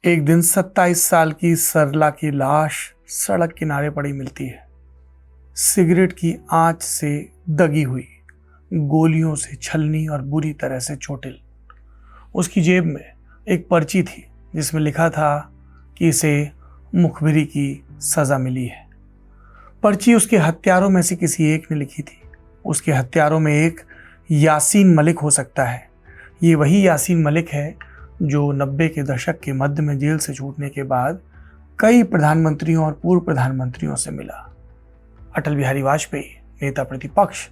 एक दिन 27 साल की सरला की लाश सड़क किनारे पड़ी मिलती है। सिगरेट की आंच से दगी हुई, गोलियों से छलनी और बुरी तरह से चोटिल। उसकी जेब में एक पर्ची थी जिसमें लिखा था कि इसे मुखबिरी की सजा मिली है। पर्ची उसके हत्यारों में से किसी एक ने लिखी थी। उसके हत्यारों में एक यासीन मलिक हो सकता है। ये वही यासीन मलिक है जो 90 के दशक के मध्य में जेल से छूटने के बाद कई प्रधानमंत्रियों और पूर्व प्रधानमंत्रियों से मिला। अटल बिहारी वाजपेयी, नेता प्रतिपक्ष,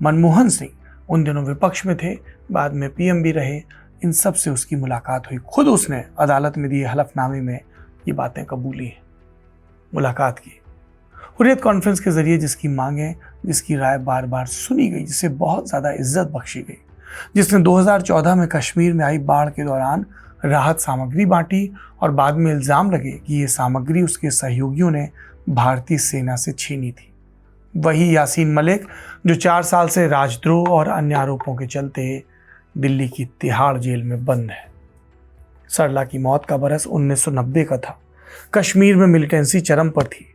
मनमोहन सिंह उन दिनों विपक्ष में थे, बाद में पीएम भी रहे। इन सब से उसकी मुलाकात हुई। खुद उसने अदालत में दिए हलफनामे में ये बातें कबूली। मुलाकात की हुर्रियत कॉन्फ्रेंस के जरिए जिसकी मांगे, जिसकी राय बार बार सुनी गई, जिसे बहुत ज्यादा इज्जत बख्शी गई, जिसने 2014 में कश्मीर में आई बाढ़ के दौरान राहत सामग्री बांटी और बाद में इल्जाम लगे कि ये सामग्री उसके सहयोगियों ने भारतीय सेना से छीनी थी। वही यासीन मलिक जो 4 साल से राजद्रोह और अन्य आरोपों के चलते दिल्ली की तिहाड़ जेल में बंद है। सरला की मौत का बरस 1990 का था। कश्मीर में मिलिटेंसी चरम पर थी।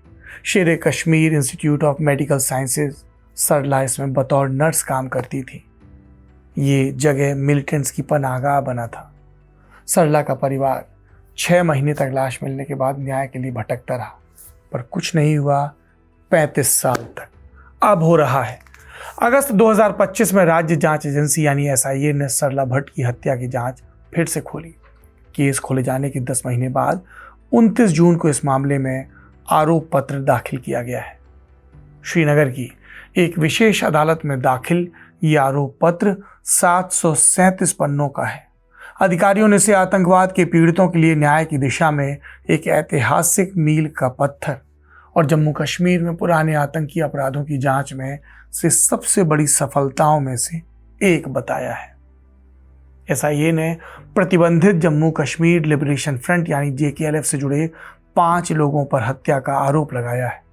Sher Kashmir institute of medical sciences, Sarla इसमें बतौर नर्स काम करती थी। ये जगह मिलिटेंट्स की पनाहगाह बना था। सरला का परिवार 6 महीने तक लाश मिलने के बाद न्याय के लिए भटकता रहा, पर कुछ नहीं हुआ। 35 साल तक अब हो रहा है। अगस्त 2025 में राज्य जांच एजेंसी यानी एसआईए ने सरला भट्ट की हत्या की जांच फिर से खोली। केस खोले जाने के 10 महीने बाद 29 जून को इस मामले में आरोप पत्र दाखिल किया गया है। श्रीनगर की एक विशेष अदालत में दाखिल ये आरोप पत्र 737 पन्नों का है। अधिकारियों ने इसे आतंकवाद के पीड़ितों के लिए न्याय की दिशा में एक ऐतिहासिक मील का पत्थर और जम्मू कश्मीर में पुराने आतंकी अपराधों की जांच में से सबसे बड़ी सफलताओं में से एक बताया है। एसआईए ने प्रतिबंधित जम्मू कश्मीर लिबरेशन फ्रंट यानी जेकेएलएफ से जुड़े 5 लोगों पर हत्या का आरोप लगाया है।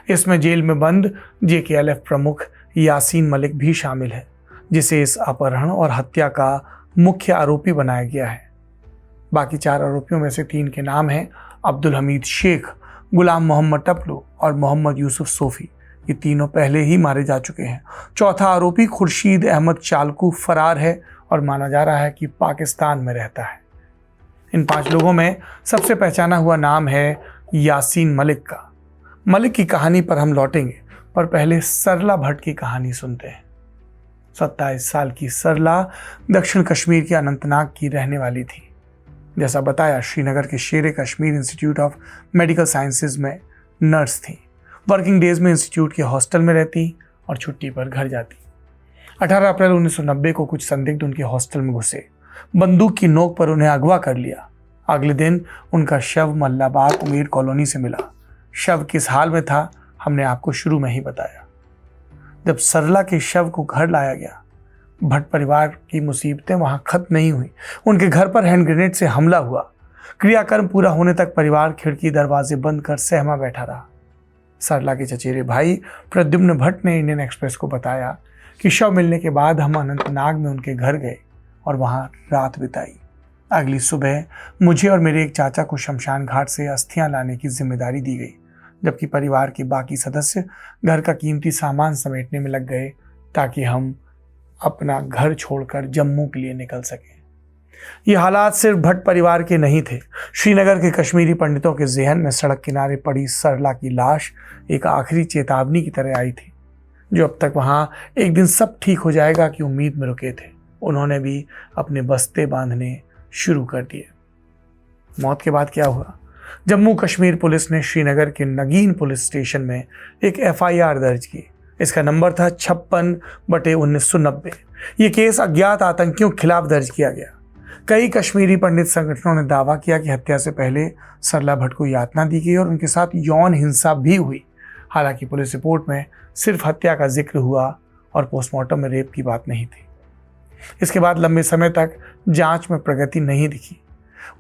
इसमें जेल में बंद जेकेएलएफ प्रमुख यासीन मलिक भी शामिल है, जिसे इस अपहरण और हत्या का मुख्य आरोपी बनाया गया है। बाकी 4 आरोपियों में से 3 के नाम हैं अब्दुल हमीद शेख, गुलाम मोहम्मद टपलू और मोहम्मद यूसुफ सोफी। ये तीनों पहले ही मारे जा चुके हैं। चौथा आरोपी खुर्शीद अहमद चालकू फरार है और माना जा रहा है कि पाकिस्तान में रहता है। इन 5 लोगों में सबसे पहचाना हुआ नाम है यासीन मलिक का। मलिक की कहानी पर हम लौटेंगे, पर पहले सरला भट्ट की कहानी सुनते हैं। 27 साल की सरला दक्षिण कश्मीर के अनंतनाग की रहने वाली थी। जैसा बताया, श्रीनगर के शेर Kashmir institute of medical sciences में नर्स थी। वर्किंग डेज में इंस्टीट्यूट के हॉस्टल में रहती और छुट्टी पर घर जाती। 18 अप्रैल 1990 को कुछ संदिग्ध उनके हॉस्टल में घुसे। बंदूक की नोक पर उन्हें अगवा कर लिया। अगले दिन उनका शव मल्लाबाग उमेर कॉलोनी से मिला। शव किस हाल में था हमने आपको शुरू में ही बताया। जब सरला के शव को घर लाया गया, भट्ट परिवार की मुसीबतें वहां खत्म नहीं हुई। उनके घर पर हैंड ग्रेनेड से हमला हुआ। क्रियाक्रम पूरा होने तक परिवार खिड़की दरवाजे बंद कर सहमा बैठा रहा। सरला के चचेरे भाई प्रद्युम्न भट्ट ने इंडियन एक्सप्रेस को बताया कि शव मिलने के बाद हम अनंतनाग में उनके घर गए और वहां रात बिताई। अगली सुबह मुझे और मेरे एक चाचा को शमशान घाट से अस्थियां लाने की जिम्मेदारी दी गई, जबकि परिवार के बाकी सदस्य घर का कीमती सामान समेटने में लग गए ताकि हम अपना घर छोड़कर जम्मू के लिए निकल सकें। ये हालात सिर्फ भट्ट परिवार के नहीं थे। श्रीनगर के कश्मीरी पंडितों के ज़हन में सड़क किनारे पड़ी सरला की लाश एक आखिरी चेतावनी की तरह आई थी, जो अब तक वहां एक दिन सब ठीक हो जाएगा की उम्मीद में रुके थे। उन्होंने भी अपने बस्ते बांधने शुरू कर दिए। मौत के बाद क्या हुआ? जम्मू कश्मीर पुलिस ने श्रीनगर के नगीन पुलिस स्टेशन में एक एफआईआर दर्ज की। इसका नंबर था 56/1990। ये केस अज्ञात आतंकियों के खिलाफ दर्ज किया गया। कई कश्मीरी पंडित संगठनों ने दावा किया कि हत्या से पहले सरला भट्ट को यातना दी गई और उनके साथ यौन हिंसा भी हुई। हालांकि पुलिस रिपोर्ट में सिर्फ हत्या का जिक्र हुआ और पोस्टमार्टम में रेप की बात नहीं थी। इसके बाद लंबे समय तक जांच में प्रगति नहीं दिखी।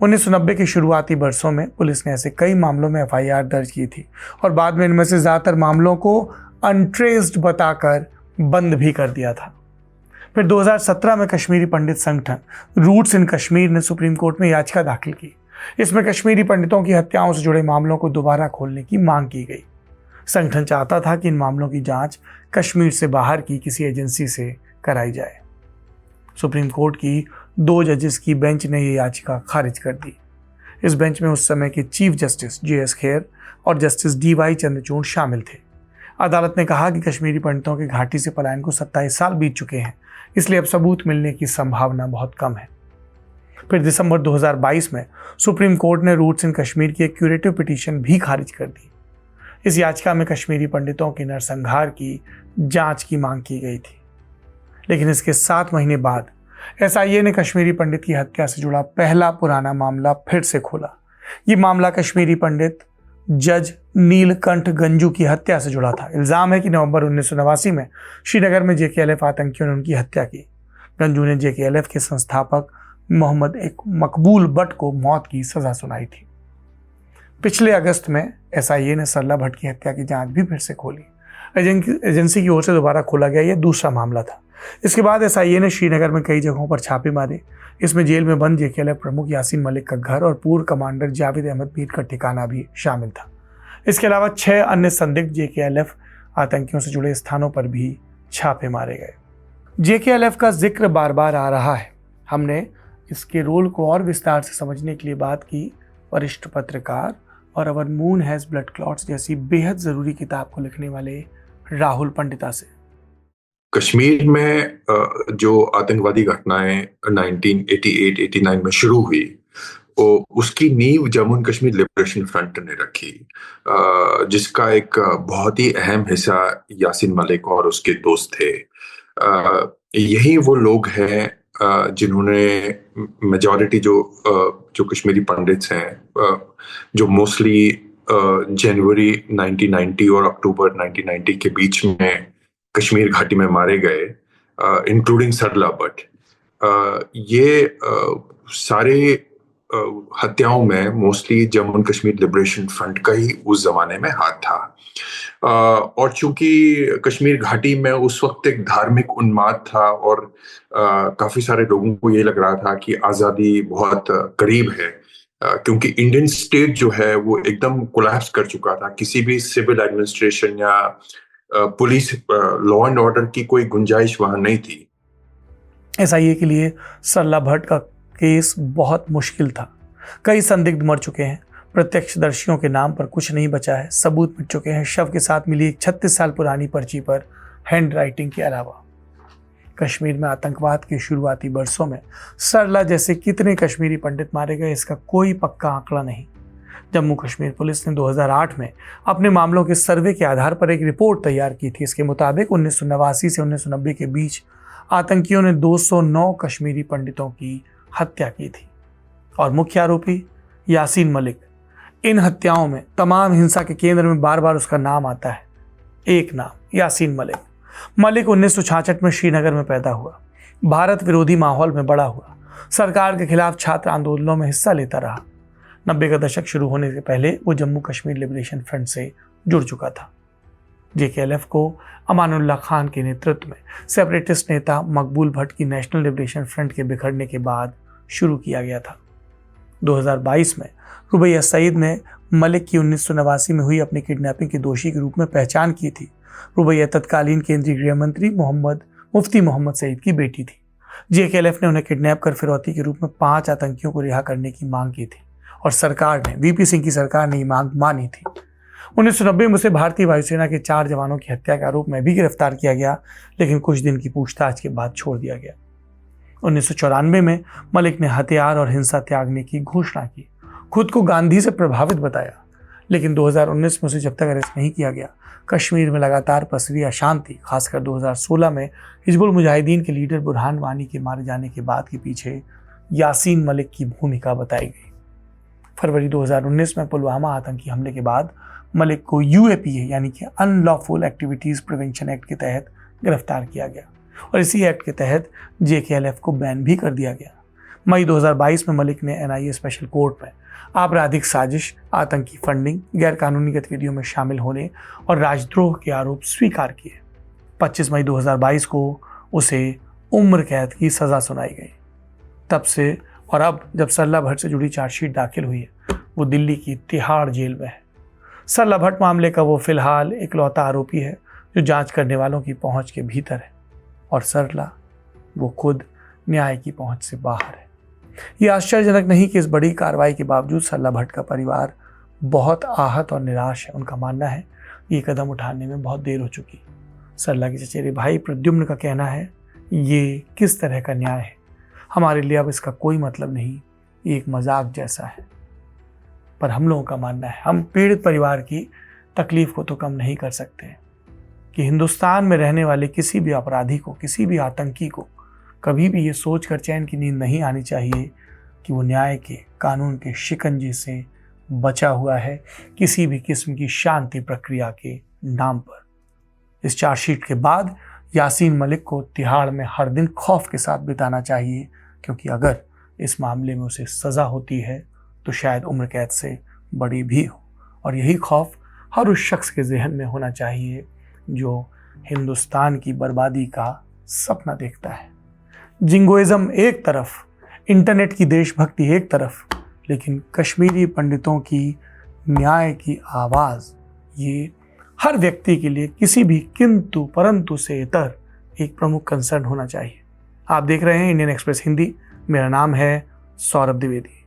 1990 के शुरुआती वर्षों में पुलिस ने ऐसे कई मामलों में एफआईआर दर्ज की थी और बाद में इनमें से ज़्यादातर मामलों को अनट्रेस्ड बताकर बंद भी कर दिया था। फिर 2017 में कश्मीरी पंडित संगठन रूट्स इन कश्मीर ने सुप्रीम कोर्ट में याचिका दाखिल की। इसमें कश्मीरी पंडितों की हत्याओं से जुड़े मामलों को दोबारा खोलने की मांग की गई। संगठन चाहता था कि इन मामलों की जांच कश्मीर से बाहर की किसी एजेंसी से कराई जाए। सुप्रीम कोर्ट की 2 जजेस की बेंच ने यह याचिका खारिज कर दी। इस बेंच में उस समय के चीफ जस्टिस JS खेर और जस्टिस DY चंद्रचूड़ शामिल थे। अदालत ने कहा कि कश्मीरी पंडितों के घाटी से पलायन को 27 साल बीत चुके हैं, इसलिए अब सबूत मिलने की संभावना बहुत कम है। फिर दिसंबर 2022 में सुप्रीम कोर्ट ने रूट्स इन कश्मीर की एक क्यूरेटिव पिटीशन भी खारिज कर दी। इस याचिका में कश्मीरी पंडितों के नरसंहार की जांच की मांग की गई थी, लेकिन इसके 7 महीने बाद SIA ने कश्मीरी पंडित की हत्या से जुड़ा पहला पुराना मामला फिर से खोला। ये मामला कश्मीरी पंडित जज नीलकंठ गंजू की हत्या से जुड़ा था। इल्जाम है कि नवंबर 1989 में श्रीनगर में JKLF आतंकियों ने उनकी हत्या की। गंजू ने JKLF के संस्थापक मोहम्मद एक मकबूल भट्ट को मौत की सजा सुनाई थी। पिछले अगस्त में SIA ने सरला भट्ट की हत्या की जांच भी फिर से खोली। एजेंसी की ओर से दोबारा खोला गया यह दूसरा मामला था। इसके बाद SIA ने श्रीनगर में कई जगहों पर छापे मारे। इसमें जेल में बंद JKLF प्रमुख यासीन मलिक का घर और पूर्व कमांडर जावेद अहमद मीर का ठिकाना भी शामिल था। इसके अलावा 6 अन्य संदिग्ध JKLF आतंकियों से जुड़े स्थानों पर भी छापे मारे गए। JKLF का जिक्र बार बार आ रहा है। हमने इसके रोल को और विस्तार से समझने के लिए बात की वरिष्ठ पत्रकार और अवर मून हैज ब्लड क्लॉट्स जैसी बेहद जरूरी किताब को लिखने वाले राहुल पंडिता से। कश्मीर में जो आतंकवादी घटनाएं 1988-89 में शुरू हुई, उसकी नींव Jammu and Kashmir liberation front ने रखी, जिसका एक बहुत ही अहम हिस्सा यासीन मलिक और उसके दोस्त थे। यही वो लोग हैं जिन्होंने मेजॉरिटी जो कश्मीरी पंडित्स हैं, जो मोस्टली जनवरी 1990 और अक्टूबर 1990 के बीच में कश्मीर घाटी में मारे गए, इंक्लूडिंग सरला भट्ट, ये सारे हत्याओं में mostly Jammu and Kashmir liberation front का ही उस जमाने में हाथ था। और चूंकि कश्मीर घाटी में उस वक्त एक धार्मिक उन्माद था और काफी सारे लोगों को ये लग रहा था कि आजादी बहुत करीब है, क्योंकि इंडियन स्टेट जो है वो एकदम कोलैप्स कर चुका था। किसी भी सिविल एडमिनिस्ट्रेशन या पुलिस लॉ एंड ऑर्डर की कोई गुंजाइश वहां नहीं थी। SIA के लिए सरला भट्ट का केस बहुत मुश्किल था। कई संदिग्ध मर चुके हैं, प्रत्यक्षदर्शियों के नाम पर कुछ नहीं बचा है, सबूत मिट चुके हैं। शव के साथ मिली एक 36 साल पुरानी पर्ची पर हैंड राइटिंग के अलावा। कश्मीर में आतंकवाद के शुरुआती बरसों में सरला जैसे कितने कश्मीरी पंडित मारे गए, इसका कोई पक्का आंकड़ा नहीं। जम्मू कश्मीर पुलिस ने 2008 में अपने मामलों के सर्वे के आधार पर एक रिपोर्ट तैयार की थी। इसके मुताबिक 1989 से 1990 के बीच आतंकियों ने 209 कश्मीरी पंडितों की हत्या की थी और मुख्य आरोपी यासीन मलिक। इन हत्याओं में तमाम हिंसा के केंद्र में बार बार उसका नाम आता है, एक नाम, यासीन मलिक। मलिक 1966 में श्रीनगर में पैदा हुआ, भारत विरोधी माहौल में बड़ा हुआ, सरकार के खिलाफ छात्र आंदोलनों में हिस्सा लेता रहा। 90 का दशक शुरू होने से पहले वो जम्मू कश्मीर लिबरेशन फ्रंट से जुड़ चुका था। JKLF को अमानुल्लाह खान के नेतृत्व में सेपरेटिस्ट नेता मकबूल भट्ट की नेशनल लिबरेशन फ्रंट के बिखरने के बाद शुरू किया गया था। 2022 में रुबैया सईद ने मलिक की 1989 में हुई अपनी किडनैपिंग के दोषी के रूप में पहचान की थी। रुबैया तत्कालीन केंद्रीय गृह मंत्री मुफ्ती मोहम्मद सईद की बेटी थी। JKLF ने उन्हें किडनैप कर फिरौती के रूप में 5 आतंकियों को रिहा करने की मांग की थी और सरकार ने, VP सिंह की सरकार ने ये मांग मानी थी। 1990 में उसे भारतीय वायुसेना के 4 जवानों की हत्या के आरोप में भी गिरफ्तार किया गया, लेकिन कुछ दिन की पूछताछ के बाद छोड़ दिया गया। 1994 में मलिक ने हथियार और हिंसा त्यागने की घोषणा की, खुद को गांधी से प्रभावित बताया, लेकिन 2019 में उसे जब तक अरेस्ट नहीं किया गया, कश्मीर में लगातार पसरी अशांति, खासकर 2016 में हिजबुल मुजाहिदीन के लीडर बुरहान वानी के मारे जाने के बाद के पीछे यासीन मलिक की भूमिका बताई गई। फरवरी 2019 में पुलवामा आतंकी हमले के बाद मलिक को UAPA यानी कि अनलॉफुल एक्टिविटीज़ प्रिवेंशन एक्ट के तहत गिरफ्तार किया गया और इसी एक्ट के तहत JKLF को बैन भी कर दिया गया। मई 2022 में मलिक ने NIA स्पेशल कोर्ट में आपराधिक साजिश, आतंकी फंडिंग, गैरकानूनी गतिविधियों में शामिल होने और राजद्रोह के आरोप स्वीकार किए। 25 मई 2022 को उसे उम्र कैद की सज़ा सुनाई गई। तब से और अब जब सरला भट्ट से जुड़ी चार्जशीट दाखिल हुई है, वो दिल्ली की तिहाड़ जेल में है। सरला भट्ट मामले का वो फिलहाल इकलौता आरोपी है जो जांच करने वालों की पहुंच के भीतर है, और सरला वो खुद न्याय की पहुंच से बाहर है। ये आश्चर्यजनक नहीं कि इस बड़ी कार्रवाई के बावजूद सरला भट्ट का परिवार बहुत आहत और निराश है। उनका मानना है ये कदम उठाने में बहुत देर हो चुकी। सरला के चचेरे भाई प्रद्युम्न का कहना है, ये किस तरह का न्याय है, हमारे लिए अब इसका कोई मतलब नहीं, ये एक मजाक जैसा है। पर हम लोगों का मानना है, हम पीड़ित परिवार की तकलीफ को तो कम नहीं कर सकते कि हिंदुस्तान में रहने वाले किसी भी अपराधी को, किसी भी आतंकी को कभी भी ये सोच कर चैन की नींद नहीं आनी चाहिए कि वो न्याय के, कानून के शिकंजे से बचा हुआ है किसी भी किस्म की शांति प्रक्रिया के नाम पर। इस चार्जशीट के बाद यासीन मलिक को तिहाड़ में हर दिन खौफ के साथ बिताना चाहिए, क्योंकि अगर इस मामले में उसे सज़ा होती है तो शायद उम्र कैद से बड़ी भी हो। और यही खौफ हर उस शख्स के जहन में होना चाहिए जो हिंदुस्तान की बर्बादी का सपना देखता है। जिंगोइज्म एक तरफ, इंटरनेट की देशभक्ति एक तरफ, लेकिन कश्मीरी पंडितों की न्याय की आवाज़, ये हर व्यक्ति के लिए किसी भी किंतु परंतु से इतर एक प्रमुख कंसर्न होना चाहिए। आप देख रहे हैं इंडियन एक्सप्रेस हिंदी। मेरा नाम है सौरभ द्विवेदी।